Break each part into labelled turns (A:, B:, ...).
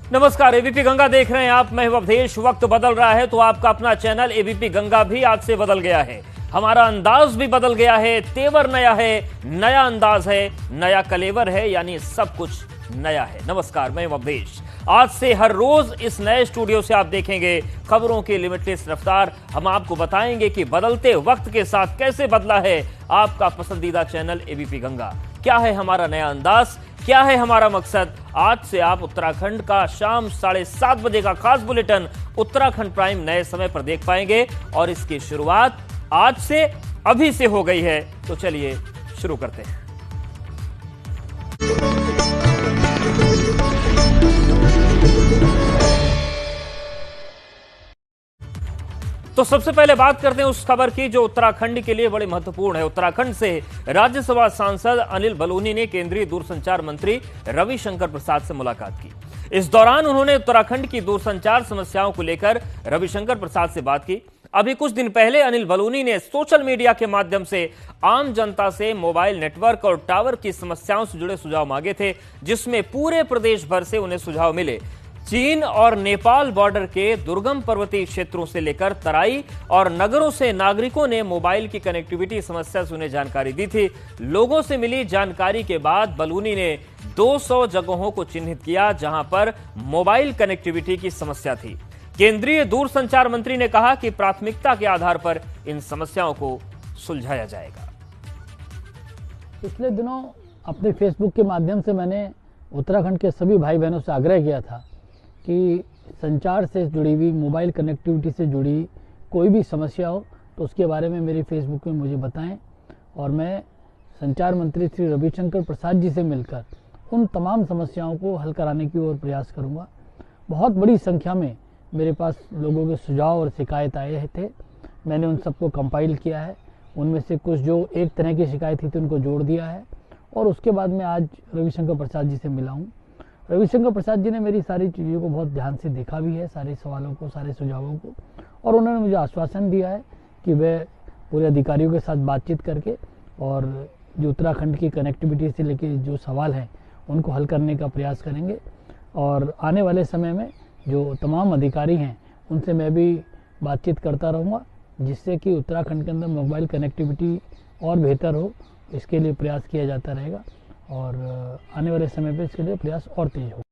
A: नमस्कार, एबीपी गंगा देख रहे हैं आप। मैं हूं अवधेश। वक्त बदल रहा है तो आपका अपना चैनल एबीपी गंगा भी आज से बदल गया है। हमारा अंदाज भी बदल गया है, तेवर नया है, नया अंदाज है, नया कलेवर है, यानी सब कुछ नया है। नमस्कार, मैं हूं अवधेश। आज से हर रोज इस नए स्टूडियो से आप देखेंगे खबरों की लिमिटलेस रफ्तार। हम आपको बताएंगे कि बदलते वक्त के साथ कैसे बदला है आपका पसंदीदा चैनल एबीपी गंगा। क्या है हमारा नया अंदाज, क्या है हमारा मकसद। आज से आप उत्तराखंड का शाम 7:30 बजे का खास बुलेटिन उत्तराखंड प्राइम नए समय पर देख पाएंगे और इसकी शुरुआत आज से अभी से हो गई है। तो चलिए शुरू करते हैं। तो सबसे पहले बात करते हैं उस खबर की जो उत्तराखंड के लिए बड़ी महत्वपूर्ण है। उत्तराखंड से राज्यसभा सांसद अनिल बलूनी ने केंद्रीय दूरसंचार मंत्री रविशंकर प्रसाद से मुलाकात की। इस दौरान उन्होंने उत्तराखंड की दूरसंचार समस्याओं को लेकर रविशंकर प्रसाद से बात की। अभी कुछ दिन पहले अनिल बलूनी ने सोशल मीडिया के माध्यम से आम जनता से मोबाइल नेटवर्क और टावर की समस्याओं से जुड़े सुझाव मांगे थे, जिसमें पूरे प्रदेश भर से उन्हें सुझाव मिले। चीन और नेपाल बॉर्डर के दुर्गम पर्वतीय क्षेत्रों से लेकर तराई और नगरों से नागरिकों ने मोबाइल की कनेक्टिविटी समस्या से उन्हें जानकारी दी थी। लोगों से मिली जानकारी के बाद बलूनी ने 200 जगहों को चिन्हित किया जहां पर मोबाइल कनेक्टिविटी की समस्या थी। केंद्रीय दूरसंचार मंत्री ने कहा कि प्राथमिकता के आधार पर इन समस्याओं को सुलझाया जाएगा।
B: पिछले दिनों अपने फेसबुक के माध्यम से मैंने उत्तराखंड के सभी भाई बहनों से आग्रह किया था कि संचार से जुड़ी हुई, मोबाइल कनेक्टिविटी से जुड़ी कोई भी समस्या हो तो उसके बारे में मेरे फेसबुक में मुझे बताएं और मैं संचार मंत्री श्री रविशंकर प्रसाद जी से मिलकर उन तमाम समस्याओं को हल कराने की ओर प्रयास करूंगा। बहुत बड़ी संख्या में मेरे पास लोगों के सुझाव और शिकायत आए थे। मैंने उन सबको कंपाइल किया है। उनमें से कुछ जो एक तरह की शिकायत थी तो उनको जोड़ दिया है और उसके बाद मैं आज रविशंकर प्रसाद जी से मिला हूँ। रविशंकर प्रसाद जी ने मेरी सारी चीज़ों को बहुत ध्यान से देखा भी है, सारे सवालों को, सारे सुझावों को, और उन्होंने मुझे आश्वासन दिया है कि वे पूरे अधिकारियों के साथ बातचीत करके और जो उत्तराखंड की कनेक्टिविटी से लेके जो सवाल हैं उनको हल करने का प्रयास करेंगे। और आने वाले समय में जो तमाम अधिकारी हैं उनसे मैं भी बातचीत करता रहूँगा, जिससे कि उत्तराखंड के अंदर मोबाइल कनेक्टिविटी और बेहतर हो, इसके लिए प्रयास किया जाता रहेगा और आने वाले समय पे इसके लिए प्रयास और तेज हो।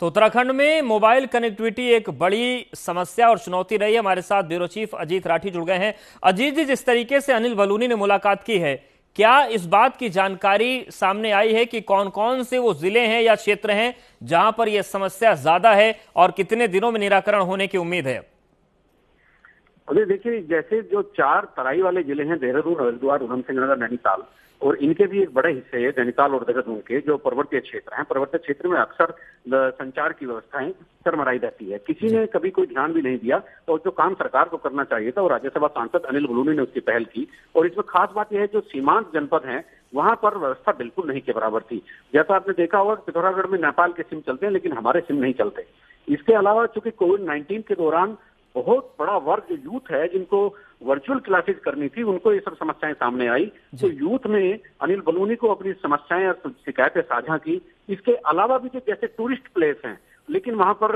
A: तो उत्तराखंड में मोबाइल कनेक्टिविटी एक बड़ी समस्या और चुनौती रही है। हमारे साथ ब्यूरो चीफ अजीत राठी जुड़ गए हैं। अजीत जी, जिस तरीके से अनिल बलूनी ने मुलाकात की है, क्या इस बात की जानकारी सामने आई है कि कौन कौन से वो जिले हैं या क्षेत्र हैं जहां पर यह समस्या ज्यादा है और कितने दिनों में निराकरण होने की उम्मीद है?
C: अभी देखिए, जैसे जो 4 तराई वाले जिले हैं, देहरादून, हरिद्वार, उधमसिंह नगर, नैनीताल, और इनके भी एक बड़े हिस्से है नैनीताल और देहरादून के जो पर्वतीय क्षेत्र हैं। पर्वतीय क्षेत्र में अक्सर संचार की व्यवस्थाएं चरमराई रहती है। किसी ने कभी कोई ध्यान भी नहीं दिया और जो काम सरकार को करना चाहिए था वो राज्यसभा सांसद अनिल बलूनी ने उसकी पहल की। और इसमें खास बात यह है, जो सीमांत जनपद हैं वहां पर व्यवस्था बिल्कुल नहीं के बराबर थी। जैसा आपने देखा होगा, पिथौरागढ़ में नेपाल के सिम चलते हैं लेकिन हमारे सिम नहीं चलते। इसके अलावा चूंकि कोविड-19 के दौरान बहुत बड़ा वर्ग जो यूथ है, जिनको वर्चुअल क्लासेस करनी थी, उनको ये सब समस्याएं सामने आई। तो यूथ ने अनिल बलूनी को अपनी समस्याएं और शिकायतें साझा की। इसके अलावा भी जो जैसे टूरिस्ट प्लेस हैं लेकिन वहां पर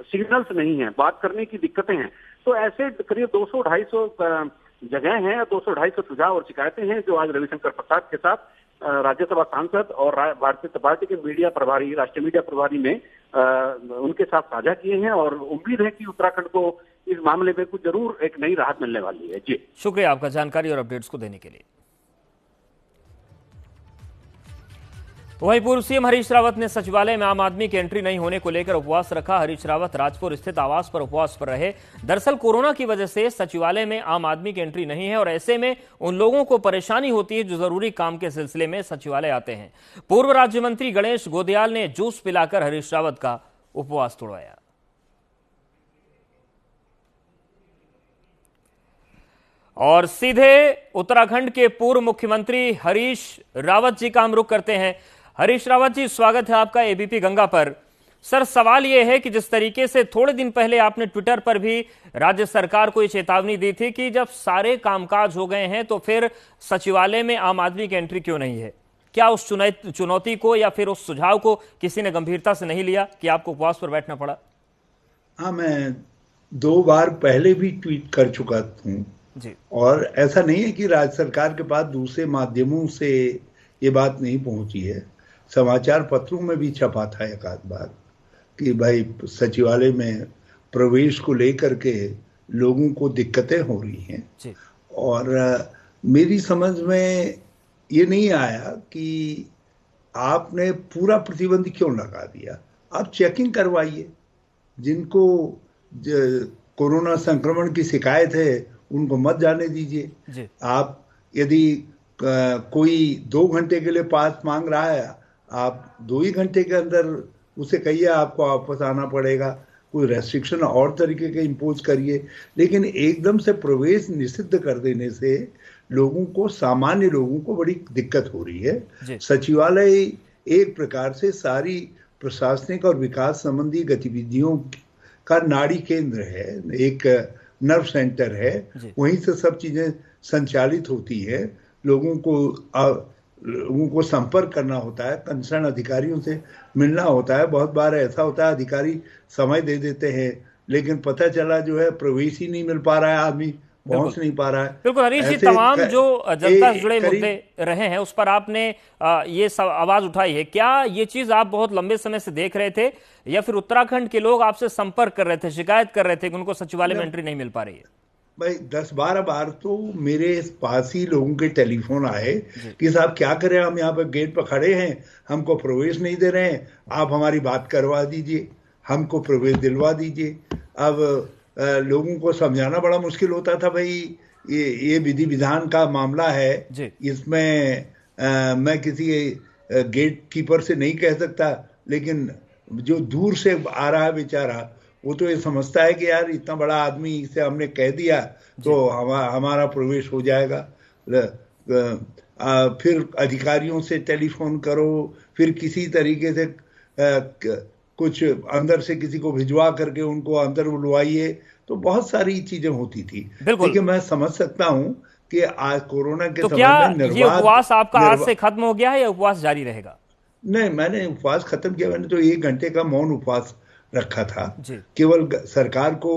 C: सिग्नल्स नहीं है, बात करने की दिक्कतें हैं, तो ऐसे करीब 200-250 जगह हैं, 200-250 सुझाव और शिकायतें हैं जो आज रविशंकर प्रसाद के साथ राज्यसभा सांसद और भारतीय जनता पार्टी के मीडिया प्रभारी, राष्ट्रीय मीडिया प्रभारी ने उनके साथ साझा किए हैं। और उम्मीद है कि उत्तराखंड को इस मामले में कुछ जरूर एक नई राहत मिलने वाली है। जी,
A: शुक्रिया आपका जानकारी और अपडेट्स को देने के लिए। वहीं पूर्व सीएम हरीश रावत ने सचिवालय में आम आदमी की एंट्री नहीं होने को लेकर उपवास रखा। हरीश रावत राजपुर स्थित आवास पर उपवास पर रहे। दरअसल कोरोना की वजह से सचिवालय में आम आदमी की एंट्री नहीं है और ऐसे में उन लोगों को परेशानी होती है जो जरूरी काम के सिलसिले में सचिवालय आते हैं। पूर्व राज्य मंत्री गणेश गोदयाल ने जूस पिलाकर हरीश रावत का उपवास तोड़वाया। और सीधे उत्तराखंड के पूर्व मुख्यमंत्री हरीश रावत जी का हम रुख करते हैं। हरीश रावत जी, स्वागत है आपका एबीपी गंगा पर। सर, सवाल यह है कि जिस तरीके से थोड़े दिन पहले आपने ट्विटर पर भी राज्य सरकार को ये चेतावनी दी थी कि जब सारे कामकाज हो गए हैं तो फिर सचिवालय में आम आदमी की एंट्री क्यों नहीं है, क्या उस चुनौती को या फिर उस सुझाव को किसी ने गंभीरता से नहीं लिया कि आपको उपवास पर बैठना पड़ा?
D: हाँ, मैं 2 बार पहले भी ट्वीट कर चुका हूँ
A: जी।
D: और ऐसा नहीं है कि राज्य सरकार के पास दूसरे माध्यमों से ये बात नहीं पहुंची है। समाचार पत्रों में भी छपा था एक आध बार कि भाई सचिवालय में प्रवेश को लेकर के लोगों को दिक्कतें हो रही हैं
A: जी।
D: और मेरी समझ में ये नहीं आया कि आपने पूरा प्रतिबंध क्यों लगा दिया। आप चेकिंग करवाइए, जिनको कोरोना संक्रमण की शिकायत है उनको मत जाने दीजिए। आप यदि कोई 2 घंटे के लिए पास मांग रहा है, आप 2 ही घंटे के अंदर उसे कहिए आपको वापस आना पड़ेगा। कोई रेस्ट्रिक्शन और तरीके के इम्पोज करिए, लेकिन एकदम से प्रवेश निषिद्ध कर देने से लोगों को, सामान्य लोगों को बड़ी दिक्कत हो रही है। सचिवालय एक प्रकार से सारी प्रशासनिक और विकास संबंधी गतिविधियों का नाड़ी केंद्र है, एक नर्व सेंटर है, वहीं से सब चीजें संचालित होती है। लोगों को संपर्क करना होता है, कंसर्न अधिकारियों से मिलना होता है। बहुत बार ऐसा होता है अधिकारी समय दे देते हैं, लेकिन पता चला जो है प्रवेश ही नहीं मिल पा रहा है, आदमी पहुंच नहीं पा रहा है।
A: बिल्कुल हरीश जी, तमाम जो जनता से जुड़े मुद्दे रहे हैं उस पर आपने ये सब आवाज उठाई है। क्या ये चीज आप बहुत लंबे समय से देख रहे थे या फिर उत्तराखंड के लोग आपसे संपर्क कर रहे थे, शिकायत कर रहे थे कि उनको सचिवालय में एंट्री नहीं मिल पा रही है?
D: भाई 10-12 बार तो मेरे पास ही लोगों के टेलीफोन आए कि साहब क्या करें, हम यहाँ पे गेट पर खड़े हैं, हमको प्रवेश नहीं दे रहे हैं, आप हमारी बात करवा दीजिए, हमको प्रवेश दिलवा दीजिए। अब लोगों को समझाना बड़ा मुश्किल होता था, भाई ये विधि विधान का मामला है, इसमें मैं किसी गेट कीपर से नहीं कह सकता, लेकिन जो दूर से आ रहा है बेचारा, वो तो ये समझता है कि यार इतना बड़ा आदमी से हमने कह दिया तो हमारा प्रवेश हो जाएगा। फिर अधिकारियों से टेलीफोन करो, फिर किसी तरीके से कुछ अंदर से किसी को भिजवा करके उनको अंदर बुलवाइए, तो बहुत सारी चीजें होती थी। लेकिन मैं समझ सकता हूं कि आज कोरोना के समय में
A: ये उपवास आपका आज से खत्म हो गया है या उपवास जारी रहेगा?
D: नहीं, मैंने उपवास खत्म किया। मैंने तो 1 घंटे का मौन उपवास रखा था, केवल सरकार को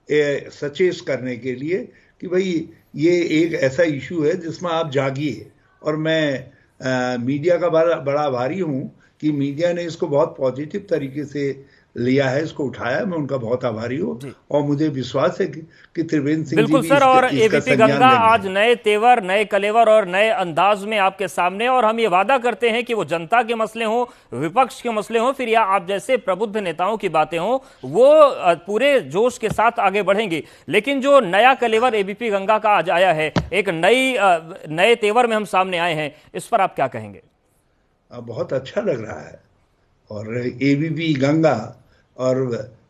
D: सचेत करने के लिए कि भाई ये एक ऐसा इशू है जिसमें आप जागिए। और मैं मीडिया का बड़ा आभारी हूं कि मीडिया ने इसको बहुत पॉजिटिव तरीके से लिया है, इसको उठाया, मैं उनका बहुत आभारी हूँ और मुझे विश्वास है कि त्रिवेंद्र सिंह
A: बिल्कुल
D: जी
A: सर। और एबीपी गंगा आज नए तेवर, नए कलेवर और नए अंदाज में आपके सामने, और हम ये वादा करते हैं कि वो जनता के मसले हों, विपक्ष के मसले हों, फिर या आप जैसे प्रबुद्ध नेताओं की बातें हों, वो पूरे जोश के साथ आगे बढ़ेंगी। लेकिन जो नया कलेवर एबीपी गंगा का आज आया है, एक नए तेवर में हम सामने आए हैं, इस पर आप क्या कहेंगे?
D: बहुत अच्छा लग रहा है। और एबीपी गंगा, और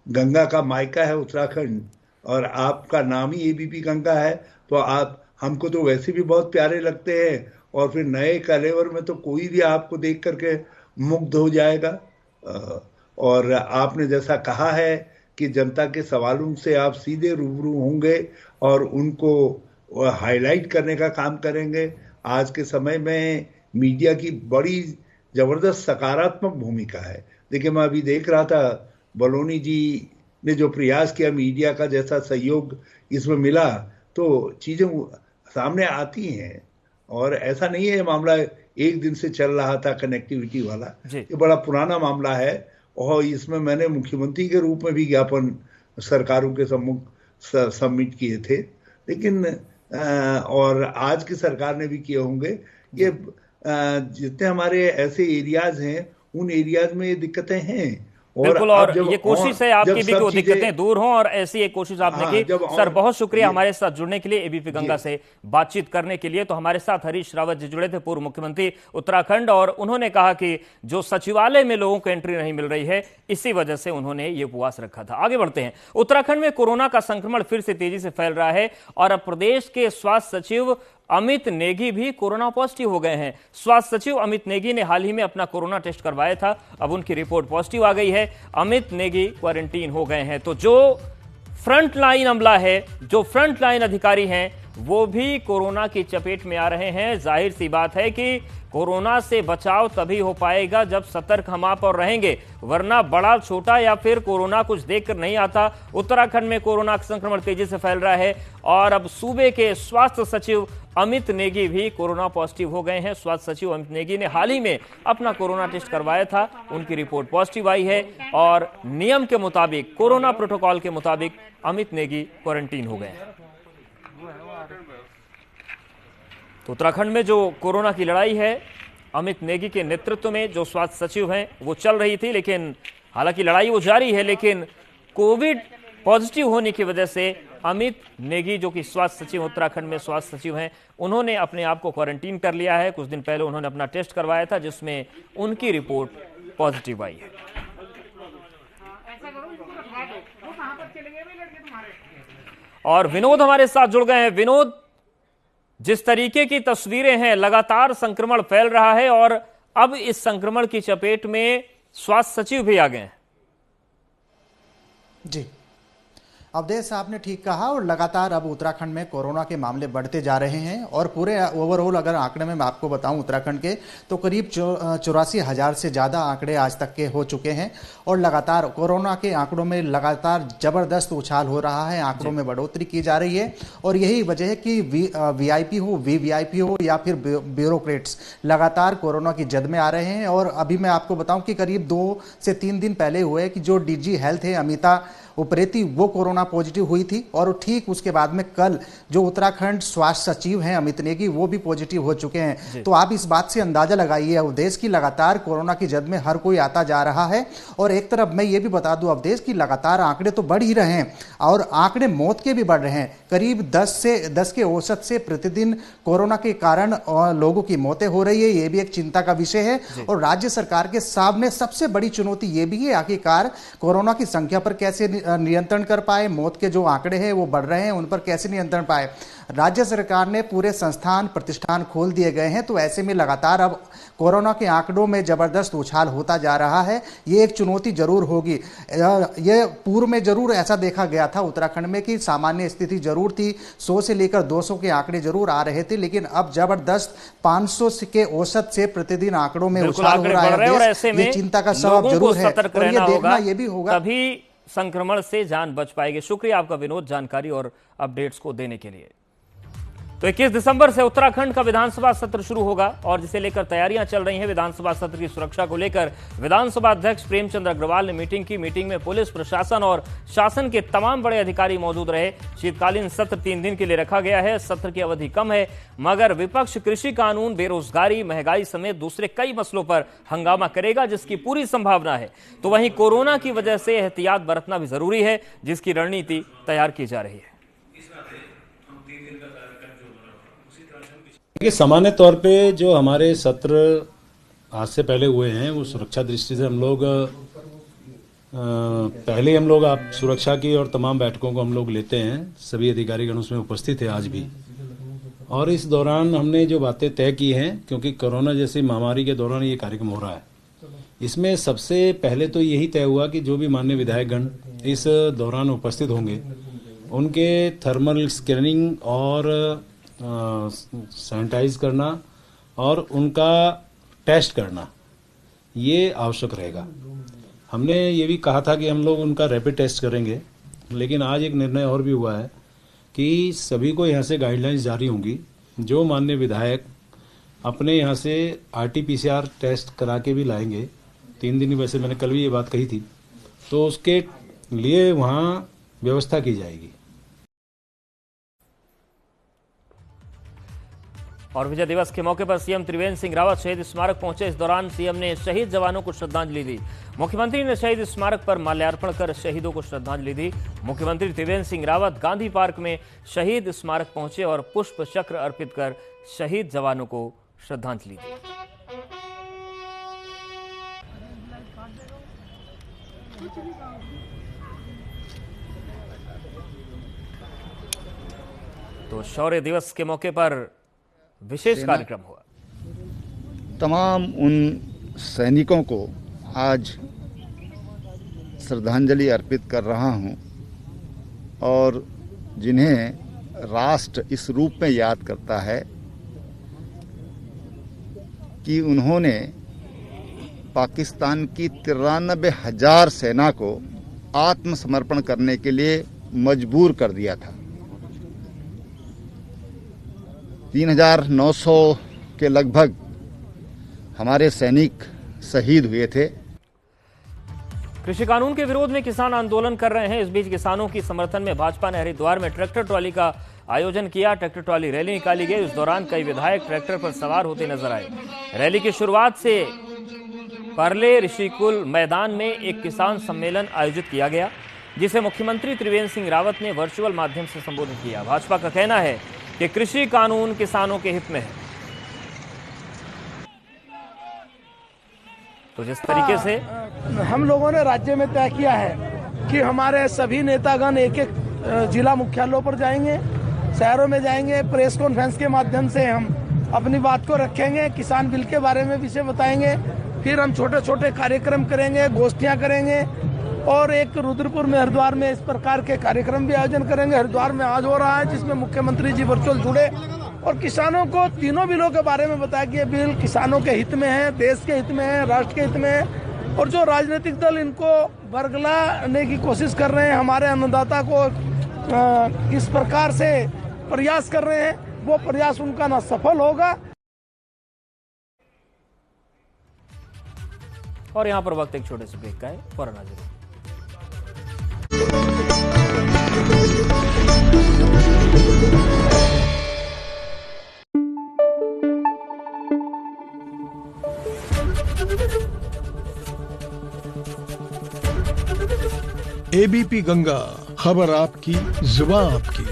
D: गंगा का मायका है उत्तराखंड, और आपका नाम ही एबीपी गंगा है, तो आप हमको तो वैसे भी बहुत प्यारे लगते हैं, और फिर नए कलेवर में तो कोई भी आपको देख करके मुग्ध हो जाएगा। और आपने जैसा कहा है कि जनता के सवालों से आप सीधे रूबरू होंगे और उनको हाईलाइट करने का काम करेंगे। आज के समय में मीडिया की बड़ी जबरदस्त सकारात्मक भूमिका है। देखिए, मैं अभी देख रहा था, बलौनी जी ने जो प्रयास किया, मीडिया का जैसा सहयोग इसमें मिला, तो चीजें सामने आती हैं। और ऐसा नहीं है मामला एक दिन से चल रहा था कनेक्टिविटी वाला, ये बड़ा पुराना मामला है। और इसमें मैंने मुख्यमंत्री के रूप में भी ज्ञापन सरकारों के सम्मुख सबमिट किए थे, लेकिन और आज की सरकार ने भी किए होंगे। ये जितने हमारे ऐसे एरियाज हैं, उन एरियाज में ये दिक्कतें हैं।
A: बिल्कुल, और ये कोशिश है आपकी भी कि वो दिक्कतें दूर हों, और ऐसी एक कोशिश आपने की। सर, बहुत शुक्रिया हमारे साथ जुड़ने के लिए, एबीपी गंगा से बातचीत करने के लिए। तो हमारे साथ हरीश रावत जी जुड़े थे, पूर्व मुख्यमंत्री उत्तराखंड, और उन्होंने कहा कि जो सचिवालय में लोगों को एंट्री नहीं मिल रही है, इसी वजह से उन्होंने ये उपवास रखा था। आगे बढ़ते हैं। उत्तराखंड में कोरोना का संक्रमण फिर से तेजी से फैल रहा है, और अब प्रदेश के स्वास्थ्य सचिव अमित नेगी भी कोरोना पॉजिटिव हो गए हैं। स्वास्थ्य सचिव अमित नेगी ने हाल ही में अपना कोरोना टेस्ट करवाया था, अब उनकी रिपोर्ट पॉजिटिव आ गई है। अमित नेगी क्वारंटीन हो गए हैं। तो जो फ्रंट लाइन अमला है, जो फ्रंट लाइन अधिकारी हैं, वो भी कोरोना की चपेट में आ रहे हैं। जाहिर सी बात है कि कोरोना से बचाव तभी हो पाएगा जब सतर्क हम आप और रहेंगे, वरना बड़ा छोटा या फिर कोरोना कुछ देखकर नहीं आता। उत्तराखंड में कोरोना संक्रमण तेजी से फैल रहा है और अब सूबे के स्वास्थ्य सचिव अमित नेगी भी कोरोना पॉजिटिव हो गए हैं। स्वास्थ्य सचिव अमित नेगी ने हाल ही में अपना कोरोना टेस्ट करवाया था, उनकी रिपोर्ट पॉजिटिव आई है और नियम के मुताबिक, कोरोना प्रोटोकॉल के मुताबिक अमित नेगी क्वारंटीन हो गए हैं। तो उत्तराखंड में जो कोरोना की लड़ाई है, अमित नेगी के नेतृत्व में जो स्वास्थ्य सचिव हैं वो चल रही थी, लेकिन हालांकि लड़ाई वो जारी है, लेकिन कोविड पॉजिटिव होने की वजह से अमित नेगी जो कि स्वास्थ्य सचिव उत्तराखंड में स्वास्थ्य सचिव हैं, उन्होंने अपने आप को क्वारंटीन कर लिया है। कुछ दिन पहले उन्होंने अपना टेस्ट करवाया था जिसमें उनकी रिपोर्ट पॉजिटिव आई है। और विनोद हमारे साथ जुड़ गए हैं। विनोद, जिस तरीके की तस्वीरें हैं, लगातार संक्रमण फैल रहा है और अब इस संक्रमण की चपेट में स्वास्थ्य सचिव भी आ गए हैं।
E: जी, अवधेश साहब ने ठीक कहा और लगातार अब उत्तराखंड में कोरोना के मामले बढ़ते जा रहे हैं और पूरे ओवरऑल अगर आंकड़े में मैं आपको बताऊं उत्तराखंड के, तो करीब 84,000 से ज़्यादा आंकड़े आज तक के हो चुके हैं और लगातार कोरोना के आंकड़ों में लगातार ज़बरदस्त उछाल हो रहा है, आंकड़ों में बढ़ोतरी की जा रही है। और यही वजह है कि वीआईपी हो, वीवीआईपी हो या फिर ब्यूरोक्रेट्स लगातार कोरोना की जद में आ रहे हैं। और अभी मैं आपको बताऊं कि करीब 2 से 3 दिन पहले हुए कि जो डीजी हेल्थ है अमिता उप्रेती, वो कोरोना पॉजिटिव हुई थी और ठीक उसके बाद में कल जो उत्तराखंड स्वास्थ्य सचिव हैं अमित नेगी, वो भी पॉजिटिव हो चुके हैं। तो आप इस बात से अंदाजा लगाइए अवधेश की लगातार कोरोना की जद में हर कोई आता जा रहा है। और एक तरफ मैं ये भी बता दूं अवधेश की लगातार आंकड़े तो बढ़ ही रहे हैं और आंकड़े मौत के भी बढ़ रहे हैं। करीब 10 के औसत से प्रतिदिन कोरोना के कारण लोगों की मौतें हो रही है, ये भी एक चिंता का विषय है। और राज्य सरकार के सामने सबसे बड़ी चुनौती ये भी है आखिरकार कोरोना की संख्या पर कैसे नियंत्रण कर पाए, मौत के जो आंकड़े हैं वो बढ़ रहे हैं उन पर कैसे नियंत्रण पाए। राज्य सरकार ने पूरे संस्थान प्रतिष्ठान खोल दिए गए हैं, तो ऐसे में लगातार अब कोरोना के आंकड़ों में जबरदस्त उछाल होता जा रहा है। ये एक चुनौती जरूर होगी। ये पूर्व में जरूर ऐसा देखा गया था उत्तराखंड में कि सामान्य स्थिति जरूर थी, 100 से लेकर 200 के आंकड़े जरूर आ रहे थे, लेकिन अब जबरदस्त 500 के औसत से प्रतिदिन आंकड़ों में उछाल हो रहा है और ऐसे में चिंता का सबब जरूर है और ये देखना ये भी होगा
A: तभी संक्रमण से जान बच पाएगी। शुक्रिया आपका विनोद, जानकारी और अपडेट्स को देने के लिए। तो 21 दिसंबर से उत्तराखंड का विधानसभा सत्र शुरू होगा और जिसे लेकर तैयारियां चल रही हैं। विधानसभा सत्र की सुरक्षा को लेकर विधानसभा अध्यक्ष प्रेमचंद अग्रवाल ने मीटिंग की। मीटिंग में पुलिस प्रशासन और शासन के तमाम बड़े अधिकारी मौजूद रहे। शीतकालीन सत्र 3 दिन के लिए रखा गया है। सत्र की अवधि कम है, मगर विपक्ष कृषि कानून, बेरोजगारी, महंगाई समेत दूसरे कई मसलों पर हंगामा करेगा, जिसकी पूरी संभावना है। तो वहीं कोरोना की वजह से एहतियात बरतना भी जरूरी है, जिसकी रणनीति तैयार की जा रही है।
F: देखिए, सामान्य तौर पे जो हमारे सत्र आज से पहले हुए हैं वो सुरक्षा दृष्टि से हम लोग पहले हम लोग आप सुरक्षा की और तमाम बैठकों को हम लोग लेते हैं। सभी अधिकारीगण उसमें उपस्थित है आज भी। और इस दौरान हमने जो बातें तय की हैं, क्योंकि कोरोना जैसी महामारी के दौरान ये कार्यक्रम हो रहा है, इसमें सबसे पहले तो यही तय हुआ कि जो भी माननीय विधायकगण इस दौरान उपस्थित होंगे उनके थर्मल स्कैनिंग और सैनिटाइज करना और उनका टेस्ट करना ये आवश्यक रहेगा। हमने ये भी कहा था कि हम लोग उनका रैपिड टेस्ट करेंगे, लेकिन आज एक निर्णय और भी हुआ है कि सभी को यहाँ से गाइडलाइंस जारी होंगी। जो माननीय विधायक अपने यहाँ से RT-PCR टेस्ट करा के भी लाएंगे, 3 दिन वैसे मैंने कल भी ये बात कही थी, तो उसके लिए वहाँ व्यवस्था की जाएगी।
A: और विजय दिवस के मौके पर सीएम त्रिवेंद्र सिंह रावत शहीद स्मारक पहुंचे। इस दौरान सीएम ने शहीद जवानों को श्रद्धांजलि दी। मुख्यमंत्री ने शहीद स्मारक पर माल्यार्पण कर शहीदों को श्रद्धांजलि दी। मुख्यमंत्री त्रिवेंद्र सिंह रावत गांधी पार्क में शहीद स्मारक पहुंचे और पुष्प चक्र अर्पित कर शहीद जवानों को श्रद्धांजलि दी। तो शौर्य दिवस के मौके पर विशेष कार्यक्रम हुआ।
G: तमाम उन सैनिकों को आज श्रद्धांजलि अर्पित कर रहा हूं और जिन्हें राष्ट्र इस रूप में याद करता है कि उन्होंने पाकिस्तान की 93,000 सेना को आत्मसमर्पण करने के लिए मजबूर कर दिया था। 3,900 के लगभग हमारे सैनिक शहीद हुए थे।
A: कृषि कानून के विरोध में किसान आंदोलन कर रहे हैं। इस बीच किसानों की समर्थन में भाजपा ने हरिद्वार में ट्रैक्टर ट्रॉली का आयोजन किया। ट्रैक्टर ट्रॉली रैली निकाली गई। इस दौरान कई विधायक ट्रैक्टर पर सवार होते नजर आए। रैली की शुरुआत से परले ऋषिकुल मैदान में एक किसान सम्मेलन आयोजित किया गया, जिसे मुख्यमंत्री त्रिवेंद्र सिंह रावत ने वर्चुअल माध्यम से संबोधित किया। भाजपा का कहना है कि कृषि कानून किसानों के हित में है। तो जिस तरीके से
H: हम लोगों ने राज्य में तय किया है कि हमारे सभी नेतागण एक एक जिला मुख्यालयों पर जाएंगे, शहरों में जाएंगे, प्रेस कॉन्फ्रेंस के माध्यम से हम अपनी बात को रखेंगे, किसान बिल के बारे में विषय बताएंगे, फिर हम छोटे छोटे कार्यक्रम करेंगे, गोष्ठियां करेंगे और एक रुद्रपुर में, हरिद्वार में इस प्रकार के कार्यक्रम भी आयोजन करेंगे। हरिद्वार में आज हो रहा है जिसमें मुख्यमंत्री जी वर्चुअल जुड़े और किसानों को तीनों बिलों के बारे में बताया कि ये बिल किसानों के हित में है, देश के हित में है, राष्ट्र के हित में है। और जो राजनीतिक दल इनको बरगलाने की कोशिश कर रहे हैं, हमारे अन्नदाता को किस प्रकार से प्रयास कर रहे हैं, वो प्रयास उनका ना सफल होगा।
A: और यहां पर वक्त एक छोटे से ब्रेक का है, फौरन हाजिर।
I: एबीपी गंगा, खबर आपकी, जुबान आपकी।